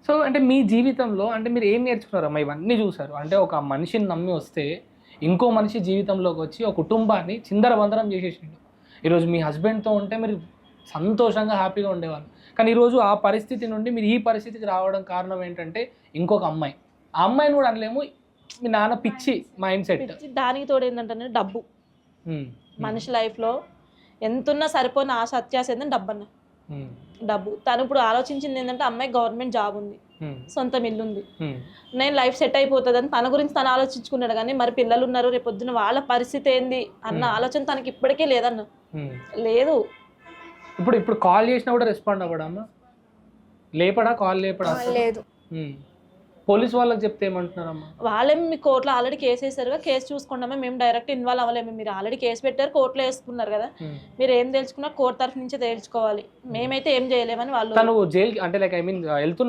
So అంటే మీ జీవితంలో అంటే మీరు ఏం నేర్చుకున్నారమ్మా? ఇవన్నీ చూసారు. అంటే ఒక మనిషిని నమ్మి వస్తే ఇంకో మనిషి జీవితంలోకి వచ్చి ఒక కుటుంబాన్ని చిందరవందరం చేసేసిండు. ఈరోజు మీ హస్బెండ్‌తో ఉంటే మీరు సంతోషంగా, హ్యాపీగా ఉండేవాళ్ళు. కానీ ఈరోజు ఆ పరిస్థితి నుండి మీరు ఈ పరిస్థితికి రావడం కారణం ఏంటంటే ఇంకొక అమ్మాయి. ఆ అమ్మాయిని కూడా అనలేము. మీ నాన్న పిచ్చి మైండ్ సెట్. దానికి తోడు ఏంటంటే డబ్బు. హ్మ్. మనిషి లైఫ్‌లో ఎంతున్నా సరిపోని ఆశ అత్యాశ ఏంటంటే డబ్బన్న. డబ్బు. తను ఇప్పుడు ఆలోచించింది ఏంటంటే అమ్మాయి గవర్నమెంట్ జాబ్ ఉంది, సొంతం ఇల్లు ఉంది, నేను లైఫ్ సెట్ అయిపోతుందని తన గురించి తను ఆలోచించుకున్నాడు. కానీ మరి పిల్లలు ఉన్నారు, రేపు పొద్దున వాళ్ళ పరిస్థితి ఏంది అన్న ఆలోచన తనకి ఇప్పటికే లేదన్న. లేదు. ఇప్పుడు కాల్ చేసినా కూడా రెస్పాండ్ అవ్వడమ్మా? లేపడా? కాల్ లేపడా? లేదు. పోలీస్ వాళ్ళకి చెప్తే ఏమంటున్నారమ్మా? వాళ్ళేమి మీ కోర్టులో ఆల్రెడీ కేసు వేసారుగా, కేసు చూసుకున్నామా, మేము డైరెక్ట్ ఇన్వాల్వ్ అవ్వలేము. మీరు ఆల్రెడీ కేసు పెట్టారు, కోర్టులో వేసుకున్నారు కదా, మీరు ఏం తెలుసుకున్నా కోర్టు తరఫు నుంచే తేల్చుకోవాలి, మేమైతే ఏం చేయలేమని వాళ్ళు. తను జైలు అంటే లైక్ ఐ మీన్ వెళ్తున్న